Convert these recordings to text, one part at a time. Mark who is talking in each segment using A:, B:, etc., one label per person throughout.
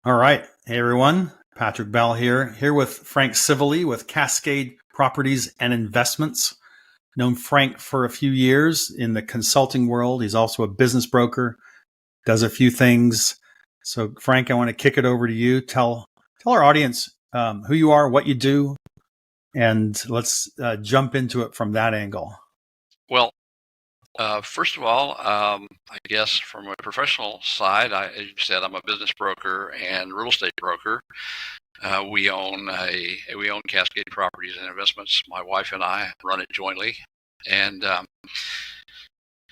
A: All right. Hey, everyone. Patrick Bell here with Frank Scivally with Cascade Properties and Investments. Known Frank for a few years in the consulting world. He's also a business broker, does a few things. So, Frank, I want to kick it over to you. Tell our audience who you are, what you do, and let's jump into it from that angle.
B: Well, first of all, I guess from a professional side, as you said, I'm a business broker and real estate broker. We own Cascade Properties and Investments. My wife and I run it jointly, and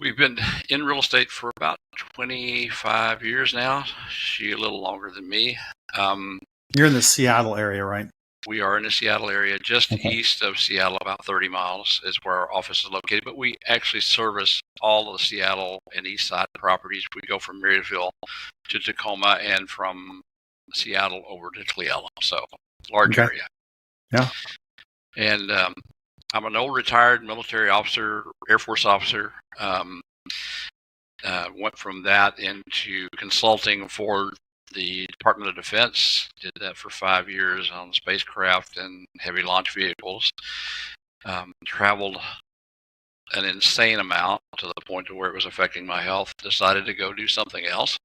B: we've been in real estate for about 25 years now. She a little longer than me.
A: You're in the Seattle area, right?
B: We are in the Seattle area, just east of Seattle, about 30 miles is where our office is located. But we actually service all of the Seattle and east side properties. We go from Marysville to Tacoma and from Seattle over to Cleella. So large area.
A: Yeah.
B: And I'm an old retired military officer, Air Force officer. Went from that into consulting for the Department of Defense. Did that for 5 years on spacecraft and heavy launch vehicles. Traveled an insane amount to the point to where it was affecting my health. Decided to go do something else.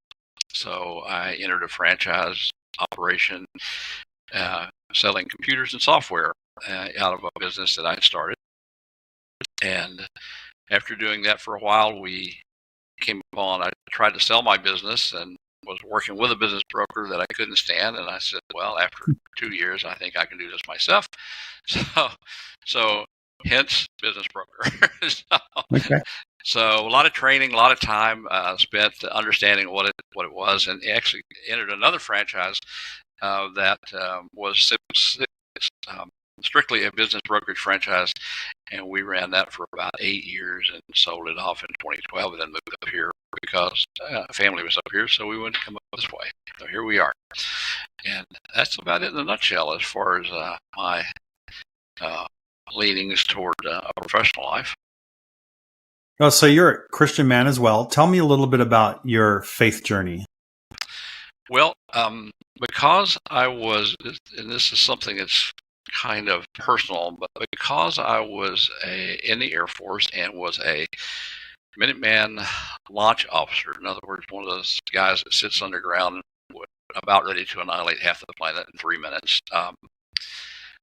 B: So I entered a franchise operation selling computers and software out of a business that I started. And after doing that for a while, we came upon, I tried to sell my business and was working with a business broker that I couldn't stand. And I said, well, after 2 years, I think I can do this myself. So hence business broker. So a lot of training, a lot of time spent understanding what it was, and actually entered another franchise that was strictly a business brokerage franchise, and we ran that for about 8 years and sold it off in 2012, and then moved up here because family was up here, so we wanted to come up this way. So here we are, and that's about it in a nutshell as far as my leanings toward a professional life.
A: Oh, so you're a Christian man as well. Tell me a little bit about your faith journey.
B: Well, because I was, and this is something that's kind of personal, but because I was in the Air Force and was a Minuteman launch officer, in other words, one of those guys that sits underground about ready to annihilate half of the planet in 3 minutes,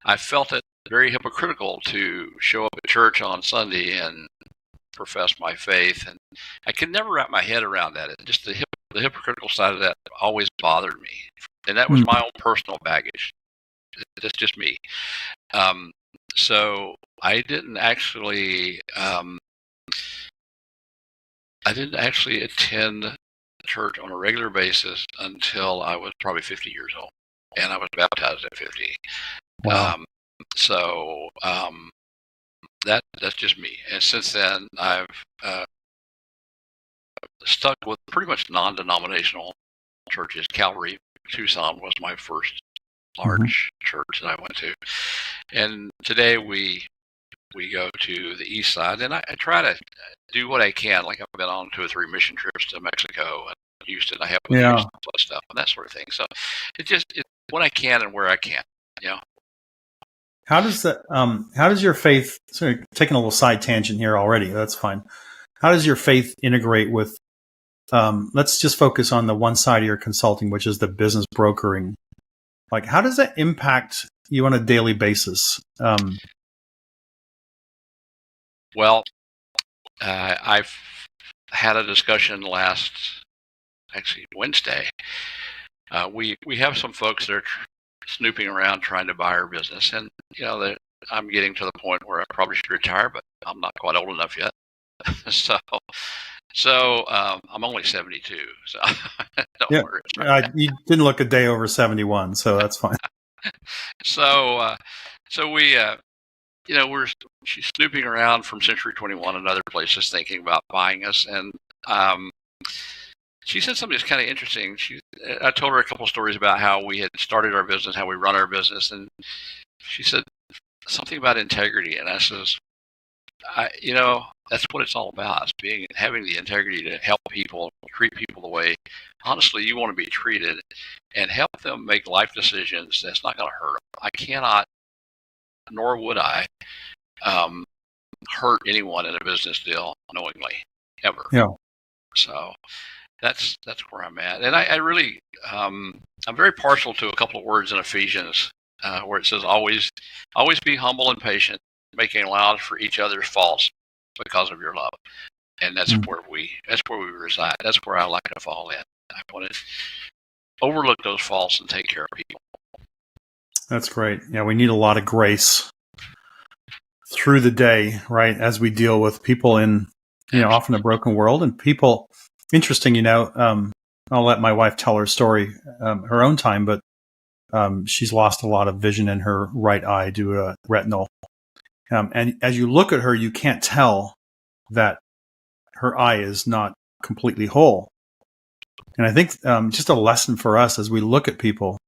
B: I felt it very hypocritical to show up at church on Sunday and profess my faith, and I could never wrap my head around that. Just the hypocritical side of that always bothered me, and that was my own personal baggage. That's just me. So I didn't actually attend church on a regular basis until I was probably 50 years old, and I was baptized at 50.
A: Wow.
B: That's just me. And since then, I've stuck with pretty much non-denominational churches. Calvary, Tucson was my first large church that I went to. And today we go to the east side, and I try to do what I can. Like I've been on 2 or 3 mission trips to Mexico and Houston. I have Houston stuff and that sort of thing. So it's when I can and where I can,
A: How does your faith, sorry, taking a little side tangent here already, that's fine. How does your faith integrate with, let's just focus on the one side of your consulting, which is the business brokering. Like, how does that impact you on a daily basis?
B: Well, I've had a discussion actually Wednesday. We have some folks that are snooping around trying to buy our business, and I'm getting to the point where I probably should retire, but I'm not quite old enough yet. So I'm only 72, so don't worry.
A: You didn't look a day over 71, so that's fine.
B: So she's snooping around from Century 21 and other places thinking about buying us, and she said something that's kind of interesting. I told her a couple of stories about how we had started our business, how we run our business, and she said something about integrity. And I says, That's what it's all about. It's having the integrity to help people, treat people the way, honestly, you want to be treated, and help them make life decisions that's not going to hurt them. I cannot, nor would I, um, hurt anyone in a business deal knowingly, ever.
A: Yeah.
B: So that's where I'm at, and I really, I'm very partial to a couple of words in Ephesians where it says, "Always be humble and patient, making allowance for each other's faults because of your love." And that's where we reside. That's where I like to fall in. I want to overlook those faults and take care of people.
A: That's great. Yeah, we need a lot of grace through the day, right? As we deal with people in, often a broken world, and people. Interesting, I'll let my wife tell her story, her own time, but she's lost a lot of vision in her right eye due to retinal. And as you look at her, you can't tell that her eye is not completely whole. And I think just a lesson for us as we look at people,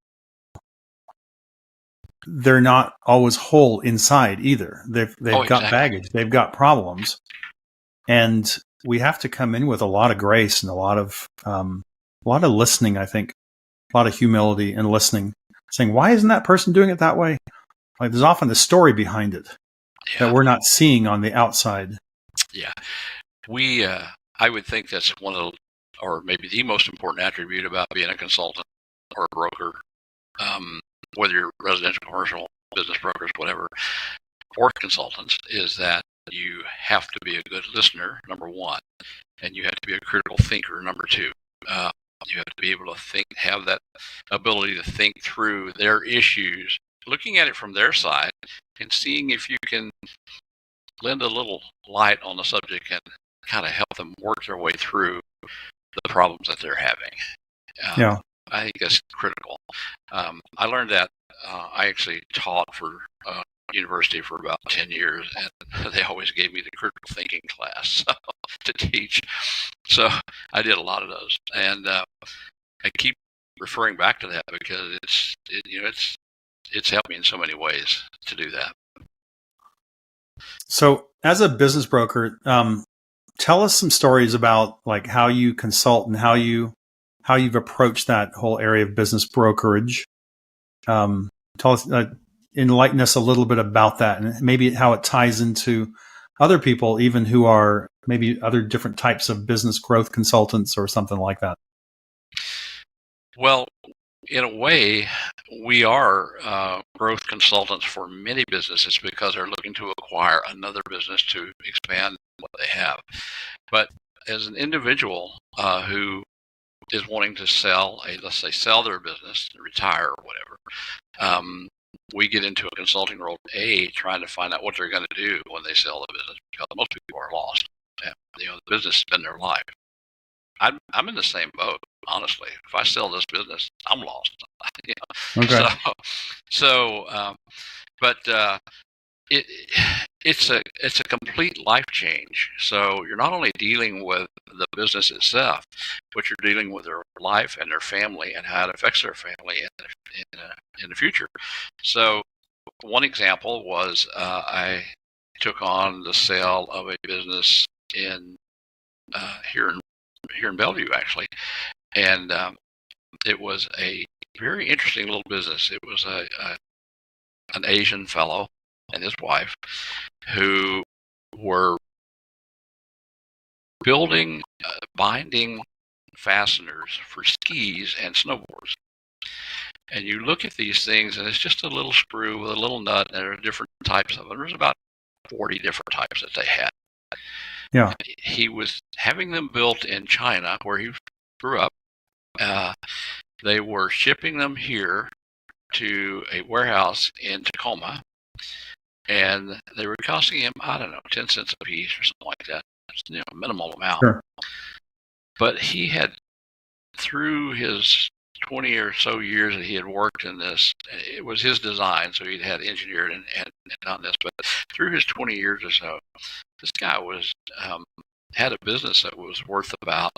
A: they're not always whole inside either. They've got baggage, they've got problems, and we have to come in with a lot of grace and a lot of listening. I think a lot of humility and listening, saying, "Why isn't that person doing it that way?" Like there's often the story behind it that we're not seeing on the outside.
B: Yeah, I would think that's one of, or maybe the most important attribute about being a consultant or a broker, whether you're residential, commercial, business brokers, whatever, or consultants, is that you have to be a good listener, number one, and you have to be a critical thinker, number two. You have to be able to think, have that ability to think through their issues, looking at it from their side, and seeing if you can lend a little light on the subject and kind of help them work their way through the problems that they're having. I think that's critical. I learned that I actually taught for university for about 10 years, and they always gave me the critical thinking class to teach. So I did a lot of those, and I keep referring back to that because it's helped me in so many ways to do that.
A: So as a business broker, tell us some stories about like how you consult and how you've approached that whole area of business brokerage. Tell us, enlighten us a little bit about that, and maybe how it ties into other people, even who are maybe other different types of business growth consultants or something like that.
B: Well, in a way, we are growth consultants for many businesses because they're looking to acquire another business to expand what they have. But as an individual who is wanting to let's say sell their business, retire or whatever, we get into a consulting role, trying to find out what they're going to do when they sell the business, because most people are lost. The business has been their life. I'm in the same boat, honestly. If I sell this business, I'm lost.
A: Okay.
B: But it's a complete life change. So you're not only dealing with the business itself, but you're dealing with their life and their family and how it affects their family in the future. So one example was I took on the sale of a business here in Bellevue, actually, and it was a very interesting little business. It was an Asian fellow and his wife who were building binding fasteners for skis and snowboards. And you look at these things, and it's just a little screw with a little nut, and there are different types of them. There's about 40 different types that they had.
A: Yeah.
B: He was having them built in China, where he grew up. They were shipping them here to a warehouse in Tacoma, and they were costing him, I don't know, 10 cents a piece or something like that. It's a minimal amount.
A: Sure.
B: But he had, through his 20 or so years that he had worked in this, it was his design, so he'd had engineered and on this, but through his 20 years or so, this guy was had a business that was worth about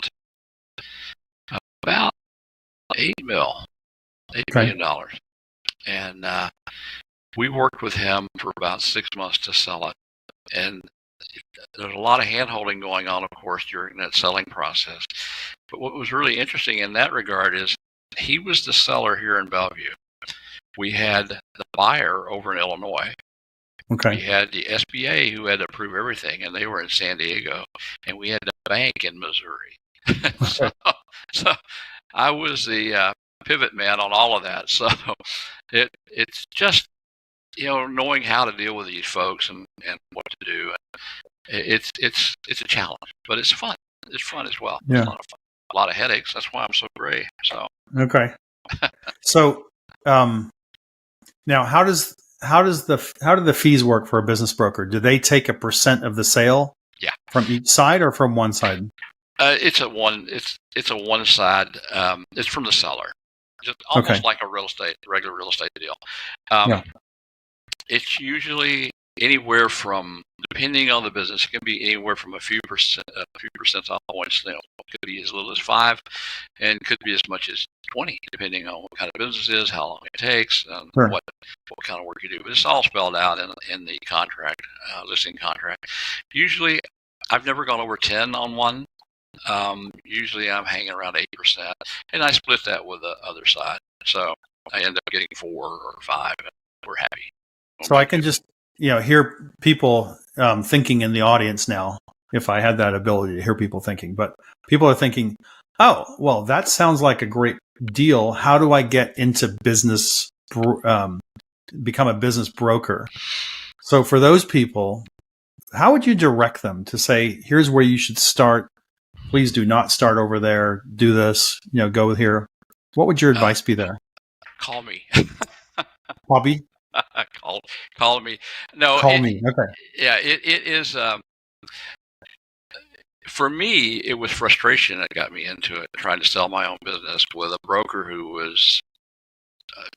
B: $8 million. And we worked with him for about 6 months to sell it. And there's a lot of hand-holding going on, of course, during that selling process. But what was really interesting in that regard is he was the seller here in Bellevue. We had the buyer over in Illinois.
A: Okay.
B: We had the SBA who had to approve everything, and they were in San Diego. And we had the bank in Missouri.
A: Okay.
B: so I was the pivot man on all of that. So it's just, knowing how to deal with these folks and what to do. It's a challenge, but it's fun. It's fun as well.
A: Yeah.
B: It's a lot of fun. A lot of headaches. That's why I'm so gray. So
A: Okay. So now how do the fees work for a business broker? Do they take a percent of the sale?
B: Yeah.
A: From each side or from one side?
B: It's a one side. It's from the seller, just almost like a regular real estate deal.
A: Yeah.
B: It's usually anywhere from, depending on the business, it can be anywhere from a few percentile points. It could be as little as 5, and could be as much as 20, depending on what kind of business it is, how long it takes, and
A: Sure.
B: what kind of work you do. But it's all spelled out in the contract, listing contract. Usually, I've never gone over 10 on one. Usually, I'm hanging around 8%, and I split that with the other side. So I end up getting 4 or 5, and we're happy.
A: So I can just hear people thinking in the audience now, if I had that ability to hear people thinking. But people are thinking, oh, well, that sounds like a great deal. How do I get into business, become a business broker? So for those people, how would you direct them to say, here's where you should start? Please do not start over there. Do this, go here. What would your advice be there?
B: Call me.
A: Hobby?
B: Call me. No,
A: Call me. Okay.
B: Yeah, it is. For me, it was frustration that got me into it, trying to sell my own business with a broker who was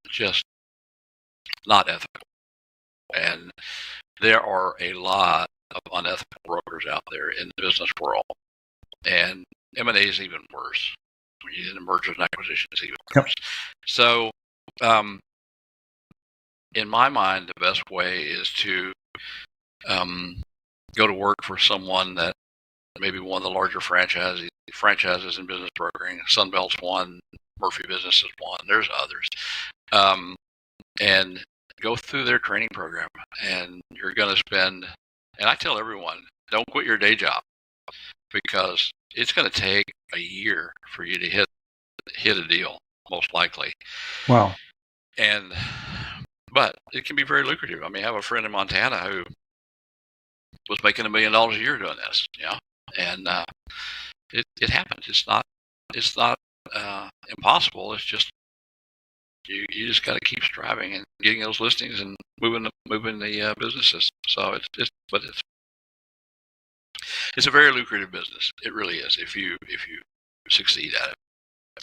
B: just not ethical. And there are a lot of unethical brokers out there in the business world. And M&A is even worse. When you get mergers and acquisitions, is even worse. Yep. So, in my mind, the best way is to go to work for someone that maybe one of the larger franchises in business brokering. Sunbelt's one, Murphy Business is one. There's others, and go through their training program. And you're going to spend. And I tell everyone, don't quit your day job, because it's going to take a year for you to hit a deal, most likely.
A: Wow.
B: But it can be very lucrative. I mean, I have a friend in Montana who was making $1 million a year doing this, and it happens. It's not impossible. It's just you just got to keep striving and getting those listings and moving the businesses. So it's a very lucrative business. It really is. If you succeed at it,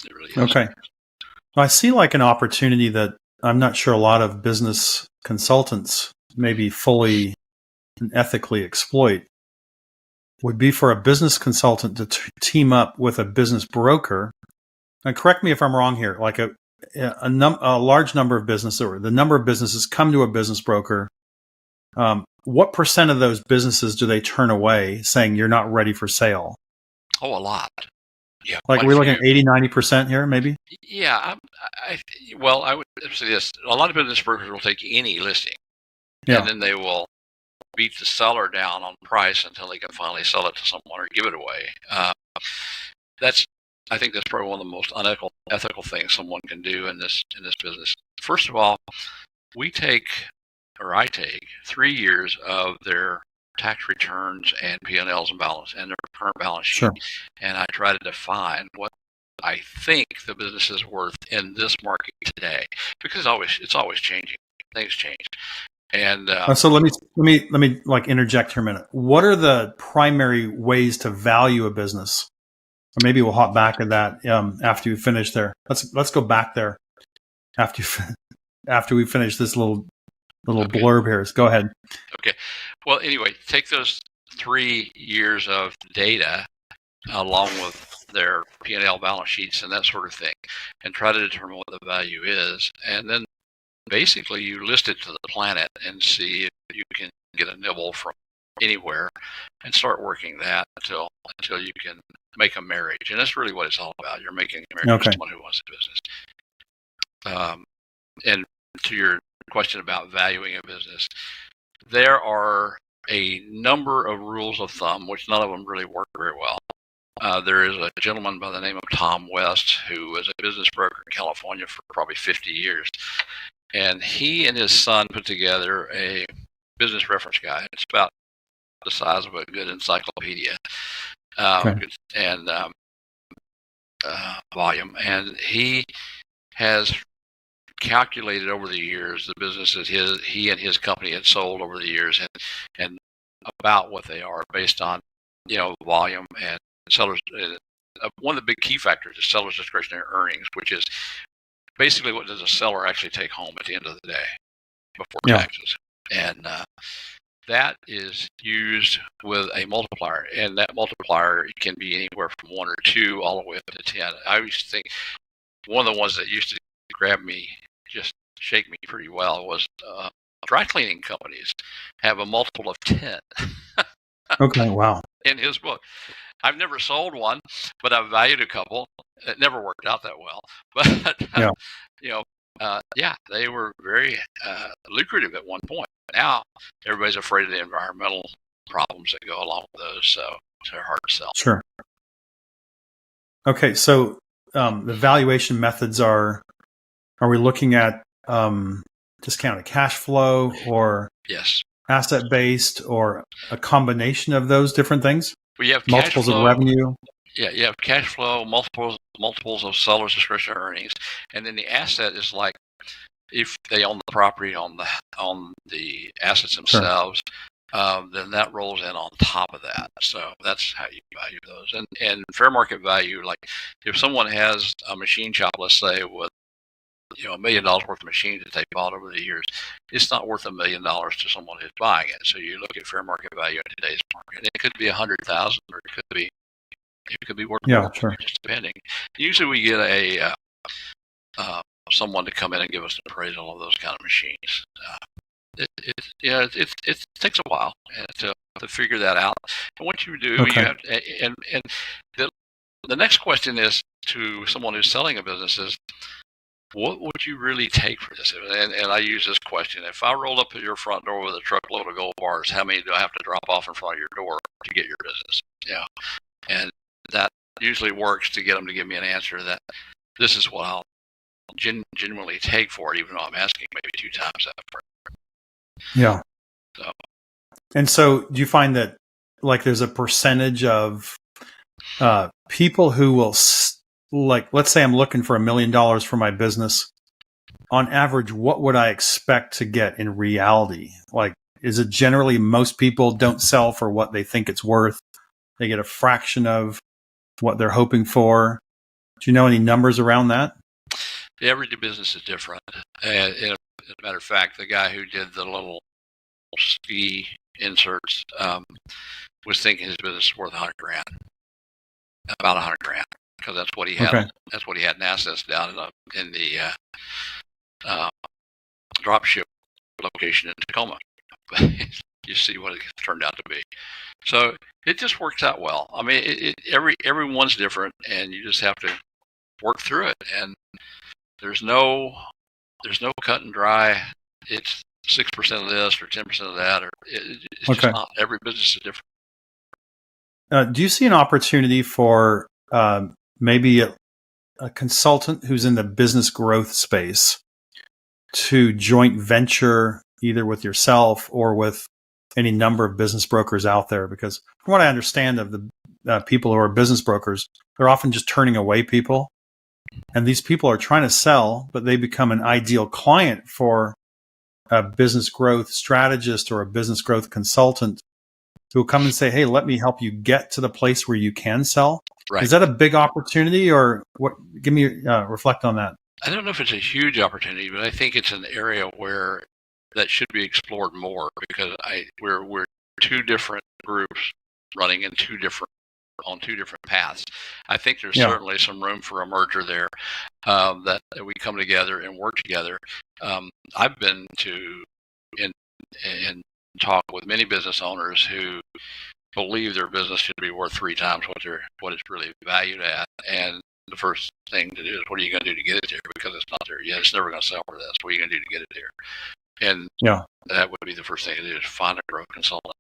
B: it really is.
A: Okay. Well, I see like an opportunity that I'm not sure a lot of business consultants maybe fully and ethically exploit, would be for a business consultant to team up with a business broker. And correct me if I'm wrong here, like a large number of businesses, or the number of businesses come to a business broker. What percent of those businesses do they turn away saying you're not ready for sale?
B: Oh, a lot. Yeah.
A: Like we're looking at 80, 90% here, maybe?
B: Yeah. I would say this. A lot of business brokers will take any listing, and then they will beat the seller down on price until they can finally sell it to someone or give it away. I think that's probably one of the most unethical things someone can do in this business. First of all, I take 3 years of their tax returns and P&Ls and balance and their current balance sheet, and I try to define what I think the business is worth in this market today, because it's always changing. Things change. And
A: so let me like interject here a minute. What are the primary ways to value a business? Or maybe we'll hop back to that after you finish there. Let's go back there after we finish this little blurb here. So go ahead.
B: Okay. Well, anyway, take those 3 years of data along with their P&L balance sheets and that sort of thing, and try to determine what the value is, and then basically you list it to the planet and see if you can get a nibble from anywhere, and start working that until you can make a marriage. And that's really what it's all about. You're making a marriage with someone who wants the business. And to your question about valuing a business, there are a number of rules of thumb, which none of them really work very well. There is a gentleman by the name of Tom West who was a business broker in California for probably 50 years. And he and his son put together a business reference guide. It's about the size of a good encyclopedia and volume. And he has calculated over the years the businesses he and his company had sold over the years, and about what they are based on volume and sellers. One of the big key factors is seller's discretionary earnings, which is basically what does a seller actually take home at the end of the day before taxes. And that is used with a multiplier, and that multiplier can be anywhere from 1 or 2 all the way up to 10. I used to think one of the ones that used to grab me, just shake me pretty well, was dry cleaning companies have a multiple of 10.
A: Okay, wow.
B: In his book. I've never sold one, but I've valued a couple. It never worked out that well. But, they were very lucrative at one point. Now, everybody's afraid of the environmental problems that go along with those, so they're hard to sell.
A: Sure. Okay, so the valuation methods are we looking at discounted cash flow or
B: yes,
A: asset-based, or a combination of those different things?
B: We have
A: multiples of revenue.
B: Yeah, you have cash flow, multiples of seller's discretionary earnings, and then the asset is like if they own the property on the assets themselves, then that rolls in on top of that. So that's how you value those. And fair market value, like if someone has a machine shop, let's say with $1 million worth of machines that they bought over the years, it's not worth $1 million to someone who's buying it. So you look at fair market value in today's market. It could be 100,000, or it could be worth more,
A: sure.
B: Just depending. Usually we get a someone to come in and give us an appraisal of those kind of machines. It takes a while to figure that out. And once you do, you have to, and the next question is to someone who's selling a business is, what would you really take for this? And I use this question. If I roll up at your front door with a truckload of gold bars, how many do I have to drop off in front of your door to get your business? Yeah. And that usually works to get them to give me an answer that this is what I'll genuinely take for it, even though I'm asking maybe 2 times that for it.
A: Yeah. And so do you find that like there's a percentage of people who will like, let's say I'm looking for $1 million for my business. On average, what would I expect to get in reality? Like, is it generally most people don't sell for what they think it's worth? They get a fraction of what they're hoping for. Do you know any numbers around that?
B: Every business is different. And as a matter of fact, the guy who did the little ski inserts was thinking his business was worth $100,000, about $100,000. Because that's what he had. Okay. That's what he had in assets down in the dropship location in Tacoma. You see what it turned out to be. So it just works out well. I mean, everyone's different, and you just have to work through it. And there's no cut and dry. It's 6% of this or 10% of that, or it's just not. Every business is different.
A: Do you see an opportunity for maybe a consultant who's in the business growth space to joint venture either with yourself or with any number of business brokers out there? Because from what I understand of the people who are business brokers, they're often just turning away people. And these people are trying to sell, but they become an ideal client for a business growth strategist or a business growth consultant who will come and say, hey, let me help you get to the place where you can sell. Right. Is that a big opportunity, or what? Give me reflect on that.
B: I don't know if it's a huge opportunity, but I think it's an area where that should be explored more, because we're 2 different groups running in 2 different paths. I think there's certainly some room for a merger there, that we come together and work together. I've been to in talk with many business owners who believe their business should be worth 3 times what it's really valued at. And the first thing to do is, what are you going to do to get it there? Because it's not there yet. It's never going to sell for this. What are you going to do to get it there? And that would be the first thing to do, is find a growth consultant.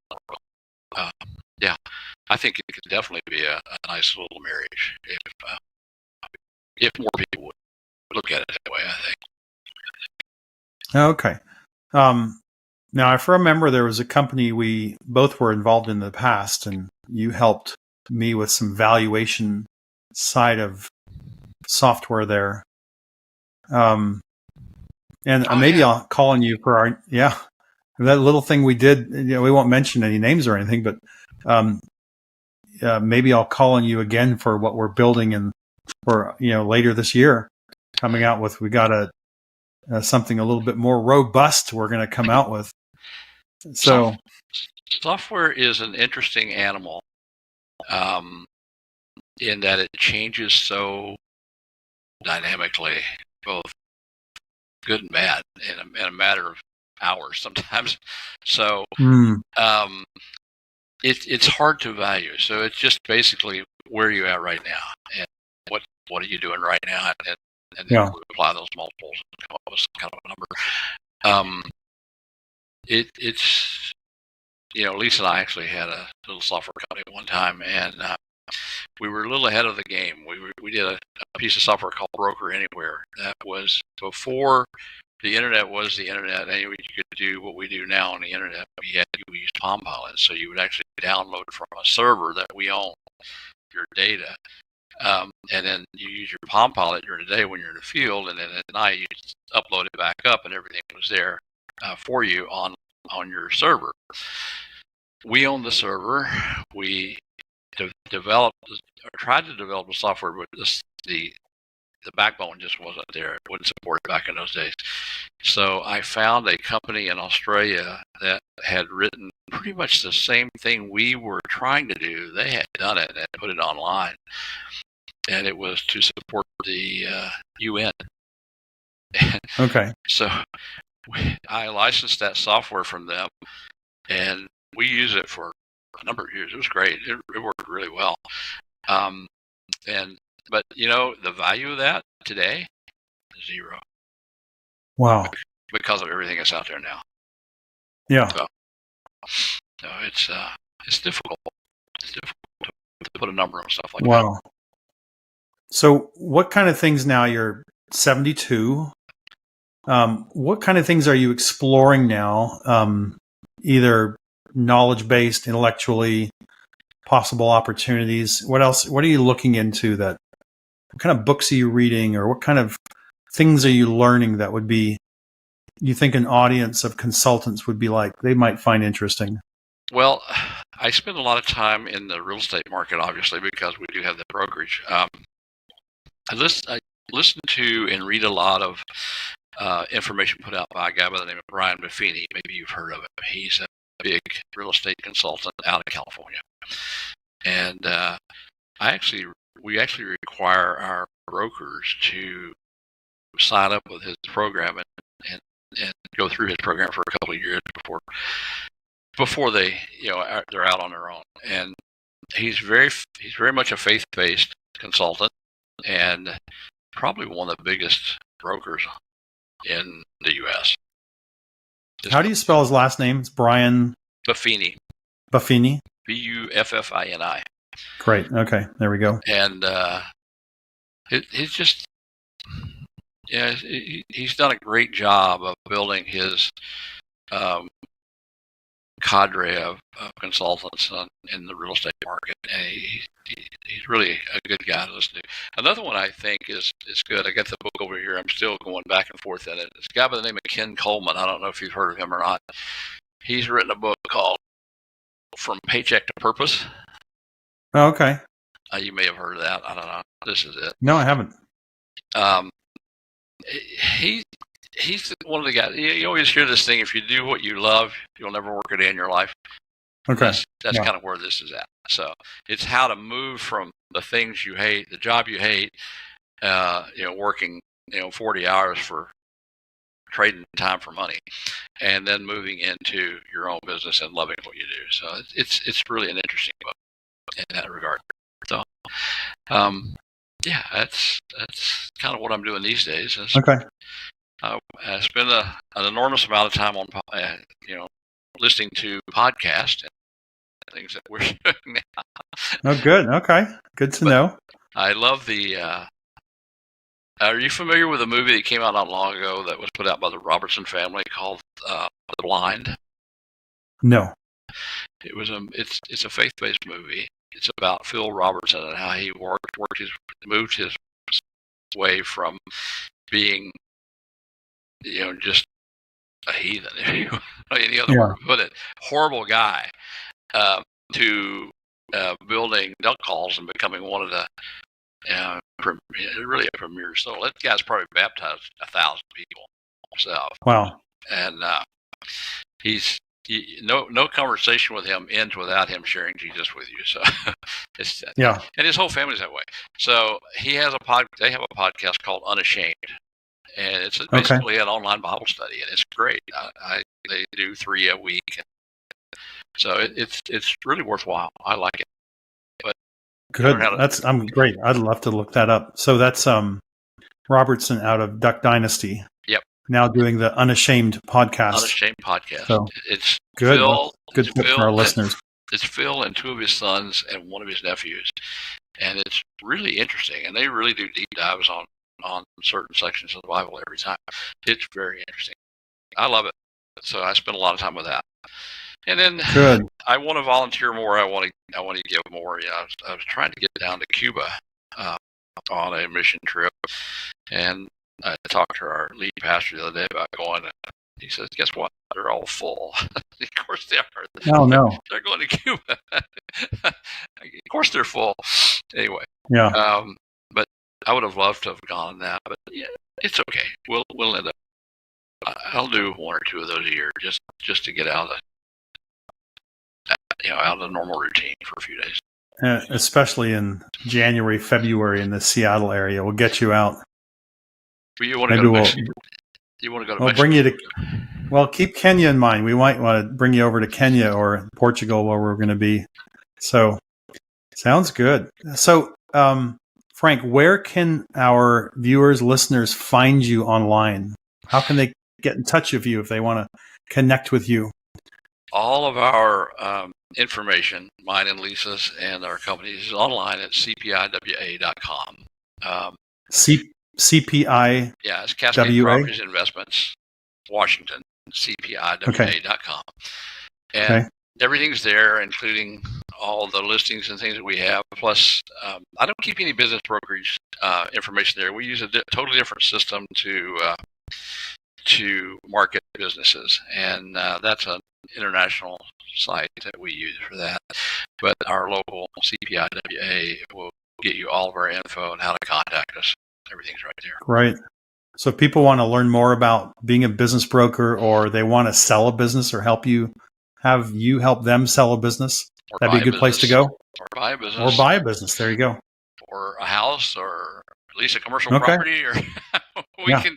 B: I think it could definitely be a nice little marriage if more people would look at it that way, I think.
A: Okay. Now, if I remember, there was a company we both were involved in the past, and you helped me with some valuation side of software there. Maybe I'll call on you for that little thing we did. We won't mention any names or anything, but maybe I'll call on you again for what we're building and for later this year coming out with. We got something a little bit more robust we're going to come out with. So
B: software is an interesting animal in that it changes so dynamically, both good and bad, in a matter of hours sometimes. So it's hard to value. So it's just basically, where are you at right now, and what are you doing right now, and then we apply those multiples and come up with some kind of a number. It's Lisa and I actually had a little software company at one time, and we were a little ahead of the game. We did a piece of software called Broker Anywhere that was before the internet was the internet, and you could do what we do now on the internet. We used Palm Pilot, so you would actually download from a server that we own your data, and then you use your Palm Pilot during the day when you're in the field, and then at night you upload it back up, and everything was there for you on your server. We own the server. We tried to develop the software, but the backbone just wasn't there. It wouldn't support it back in those days. So I found a company in Australia that had written pretty much the same thing we were trying to do. They had done it and put it online, and it was to support the UN.
A: Okay.
B: So I licensed that software from them, and we used it for a number of years. It was great. It worked really well. But the value of that today is 0.
A: Wow.
B: Because of everything that's out there now.
A: Yeah.
B: So it's difficult. It's difficult to put a number on stuff like that.
A: Wow. So what kind of things now? You're 72. What kind of things are you exploring now? Either knowledge-based, intellectually, possible opportunities. What else? What are you looking into? What kind of books are you reading, or what kind of things are you learning that would be, you think, an audience of consultants would be like, they might find interesting?
B: Well, I spend a lot of time in the real estate market, obviously, because we do have the brokerage. I listen to and read a lot of information put out by a guy by the name of Brian Buffini. Maybe you've heard of him. He's a big real estate consultant out of California. And we actually require our brokers to sign up with his program and go through his program for a couple of years before they they're out on their own. And he's very much a faith-based consultant, and probably one of the biggest brokers in the U.S.
A: How do you spell his last name? It's Brian
B: Buffini.
A: Buffini?
B: Buffini.
A: Great. Okay. There we go.
B: And it's just, he's done a great job of building his cadre of consultants in the real estate market. And he's really a good guy to listen to. Another one I think is good. I got the book over here. I'm still going back and forth in it. It's a guy by the name of Ken Coleman. I don't know if you've heard of him or not. He's written a book called From Paycheck to Purpose.
A: Oh, okay.
B: You may have heard of that. I don't know. This is it.
A: No, I haven't.
B: He's one of the guys. You always hear this thing: if you do what you love, you'll never work a day in your life.
A: Okay.
B: That's kind of where this is at. So it's how to move from the things you hate, the job you hate, working 40 hours for trading time for money, and then moving into your own business and loving what you do. So it's really an interesting book in that regard. So, yeah, that's kind of what I'm doing these days.
A: Okay.
B: I spend an enormous amount of time on, listening to podcasts and things that we're doing now.
A: Oh, good. Okay. Good to know.
B: I love the. Are you familiar with a movie that came out not long ago that was put out by the Robertson family called The Blind?
A: No.
B: It's a faith-based movie. It's about Phil Robertson and how he moved his way from being, just a heathen, any other word to put it, horrible guy, to building duck calls and becoming one of the really a premier soul. That guy's probably baptized 1,000 people himself.
A: Wow.
B: And no conversation with him ends without him sharing Jesus with you. So and his whole family's that way. So they have a podcast called Unashamed, and it's basically an online Bible study, and it's great. They do 3 a week, so it's really worthwhile. I like it. But
A: good. I'm great. I'd love to look that up. So that's Robertson out of Duck Dynasty.
B: Yep.
A: Now doing the Unashamed podcast.
B: Unashamed podcast.
A: So
B: it's
A: good.
B: Phil,
A: good tip for our listeners.
B: It's Phil and 2 of his sons and 1 of his nephews, and it's really interesting. And they really do deep dives on certain sections of the Bible every time. It's very interesting. I love it. So I spend a lot of time with that. And then I want to volunteer more. I want to give more. I was trying to get down to Cuba on a mission trip, and I talked to our lead pastor the other day about going. He says, "Guess what? They're all full." Of course they are.
A: Oh no,
B: they're going to Cuba. Of course they're full. Anyway,
A: yeah.
B: But I would have loved to have gone on that. But yeah, it's okay. We'll end up. I'll do 1 or 2 of those a year just to get out of the normal routine for a few days.
A: Especially in January, February in the Seattle area, we'll get you out.
B: But you want to go to Mexico? You want to go to Mexico?
A: Bring you to. Well, keep Kenya in mind. We might want to bring you over to Kenya or Portugal, where we're going to be. So, sounds good. So, Frank, where can our viewers, listeners find you online? How can they get in touch with you if they want to connect with you?
B: All of our information, mine and Lisa's and our company's, is online at cpiwa.com.
A: CPI?
B: Yeah, it's Cascade Properties and Investments, Washington, cpiwa.com. And everything's there, including all the listings and things that we have. Plus, I don't keep any business brokerage information there. We use a totally different system to market businesses, and that's an international site that we use for that. But our local CPIWA will get you all of our info and how to contact us. Everything's right there.
A: Right. So if people want to learn more about being a business broker, or they want to sell a business or help them sell a business, that'd be a good place to go.
B: Or buy a business.
A: There you go.
B: Or a house, or lease a commercial property, or we can